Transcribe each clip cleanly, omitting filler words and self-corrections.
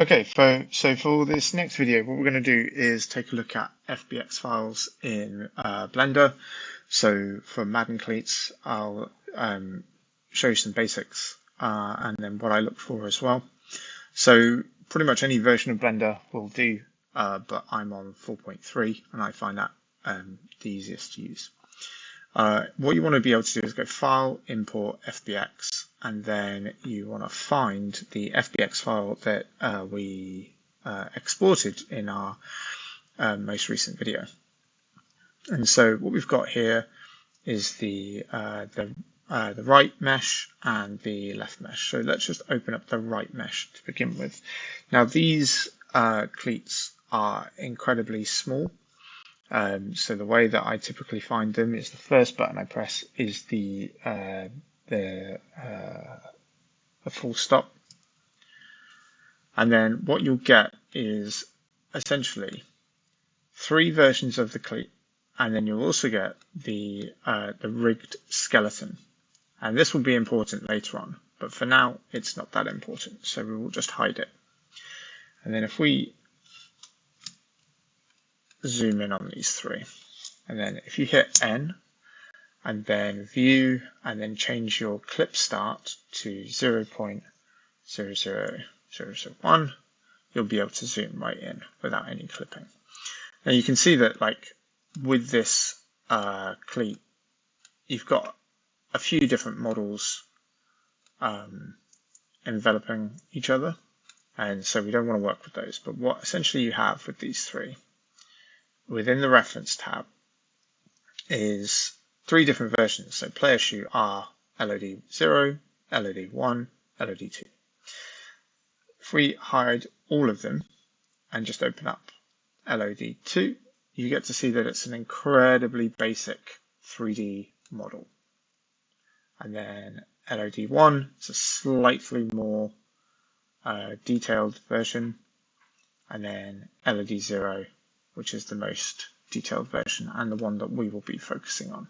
Okay, so for this next video, what we're going to do is take a look at FBX files in Blender. So for Madden Cleats, I'll show you some basics and then what I look for as well. So pretty much any version of Blender will do, but I'm on 4.3 and I find that the easiest to use. What you want to be able to do is go File, Import, FBX, and then you want to find the FBX file that we exported in our most recent video. And so what we've got here is the right mesh and the left mesh. So let's just open up the right mesh to begin with. Now these cleats are incredibly small. So the way that I typically find them is the first button I press is the full stop, and then what you'll get is essentially 3 versions of the cleat, and then you'll also get the rigged skeleton, and this will be important later on, but for now it's not that important, so we will just hide it. And then if we zoom in on these 3, and then if you hit N and then view and then change your clip start to 0.00001, you'll be able to zoom right in without any clipping. Now you can see that like with this cleat, you've got a few different models enveloping each other, and so we don't want to work with those. But what essentially you have with these 3 within the reference tab is 3 different versions. So player shoe are LOD0, LOD1, LOD2. If we hide all of them and just open up LOD2, you get to see that it's an incredibly basic 3D model. And then LOD1 is a slightly more detailed version. And then LOD0, which is the most detailed version and the one that we will be focusing on.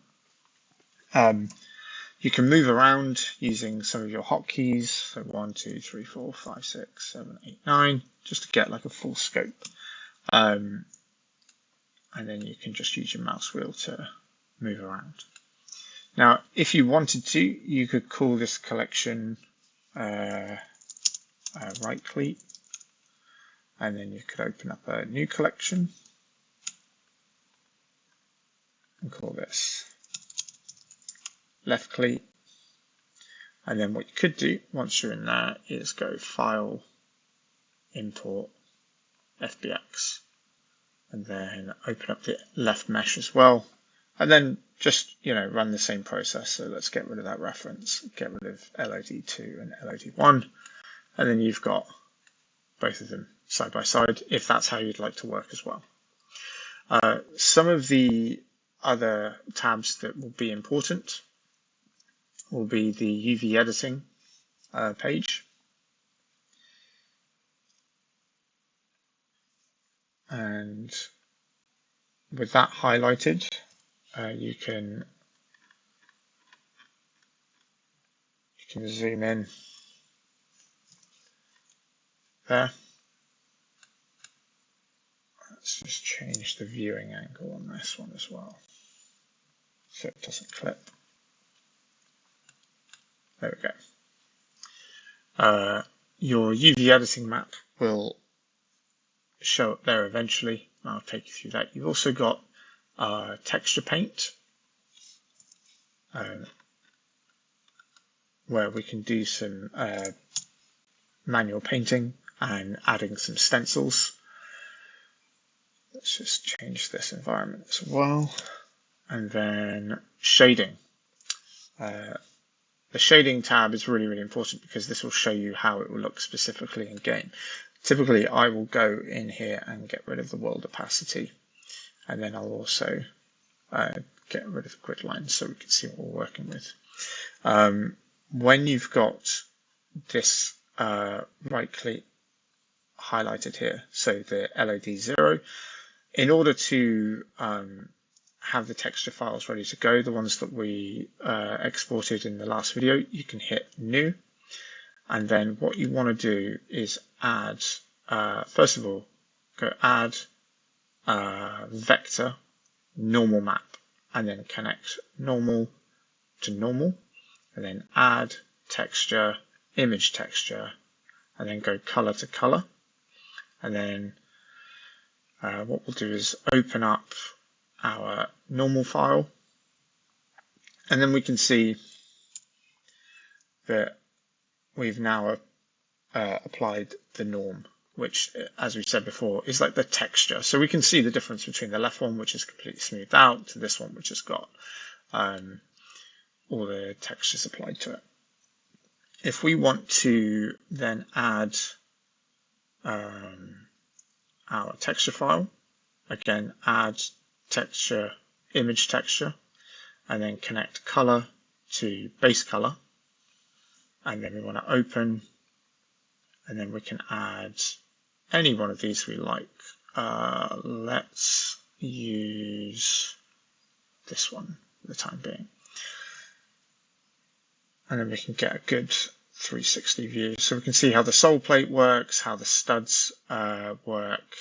You can move around using some of your hotkeys, so 1, 2, 3, 4, 5, 6, 7, 8, 9, just to get like a full scope. And then you can just use your mouse wheel to move around. Now, if you wanted to, you could call this collection right cleat, and then you could open up a new collection and call this left cleat. And then what you could do once you're in there is go File, Import, FBX, and then open up the left mesh as well. And then just, run the same process. So let's get rid of that reference, get rid of LOD2 and LOD1, and then you've got both of them side by side, if that's how you'd like to work as well. Some of the other tabs that will be important will be the UV editing page. And with that highlighted, you can zoom in there. Let's just change the viewing angle on this one as well, so it doesn't clip. There we go. Your UV editing map will show up there eventually. I'll take you through that. You've also got texture paint, where we can do some manual painting and adding some stencils. Let's just change this environment as well. And then shading. The shading tab is really, really important because this will show you how it will look specifically in game. Typically, I will go in here and get rid of the world opacity, and then I'll also get rid of the grid lines so we can see what we're working with. When you've got this right cleat highlighted here, so the LOD0, in order to have the texture files ready to go, the ones that we exported in the last video, you can hit New, and then what you want to do is add first of all, go add vector normal map, and then connect normal to normal, and then add texture, image texture, and then go color to color. And then what we'll do is open up our normal file, and then we can see that we've now applied the norm, which, as we said before, is like the texture. So we can see the difference between the left one, which is completely smoothed out, to this one, which has got all the textures applied to it. If we want to then add our texture file, again, add texture, image texture, and then connect color to base color. And then we want to open, and then we can add any one of these we like. Let's use this one for the time being. And then we can get a good 360 view. So we can see how the sole plate works, how the studs work,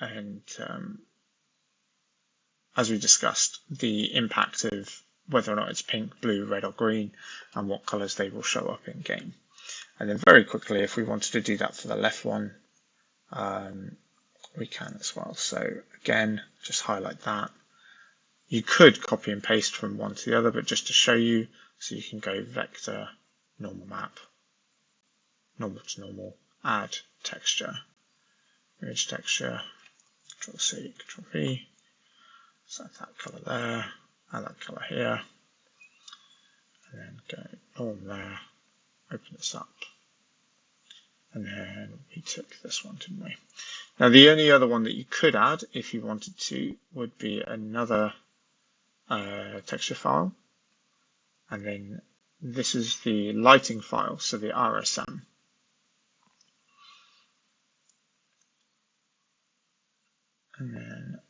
and as we discussed, the impact of whether or not it's pink, blue, red, or green, and what colors they will show up in game. And then very quickly, if we wanted to do that for the left one, we can as well. So again, just highlight that. You could copy and paste from one to the other, but just to show you, so you can go vector, normal map, normal to normal, add texture, image texture, Control C, Control V, set that color there, add that color here, and then go norm there, open this up, and then we took this one, didn't we? Now the only other one that you could add, if you wanted to, would be another texture file, and then this is the lighting file, so the RSM. And then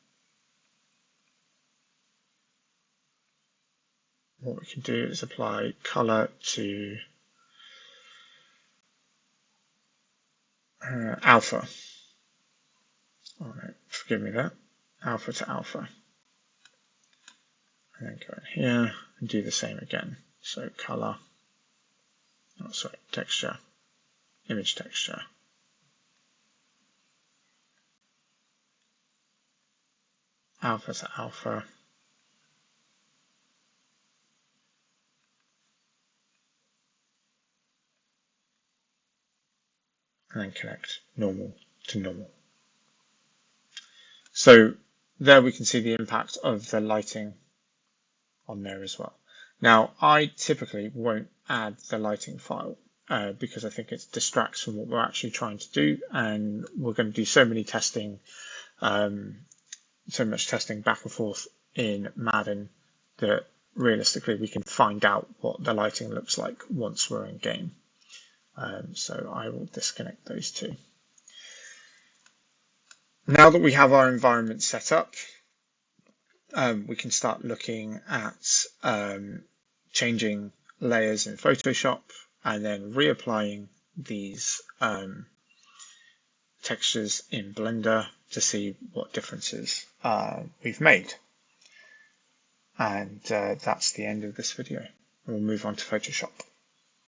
what we can do is apply color to alpha. Oh no, forgive me that. Alpha to alpha. And then go in here and do the same again. So color, oh sorry, texture, image texture. Alpha to alpha. And then connect normal to normal. So there we can see the impact of the lighting on there as well. Now, I typically won't add the lighting file because I think it distracts from what we're actually trying to do, and we're going to do so many testing, so much testing back and forth in Madden that realistically we can find out what the lighting looks like once we're in game. So I will disconnect those two. Now that we have our environment set up, we can start looking at changing layers in Photoshop and then reapplying these textures in Blender to see what differences we've made. And that's the end of this video. We'll move on to Photoshop.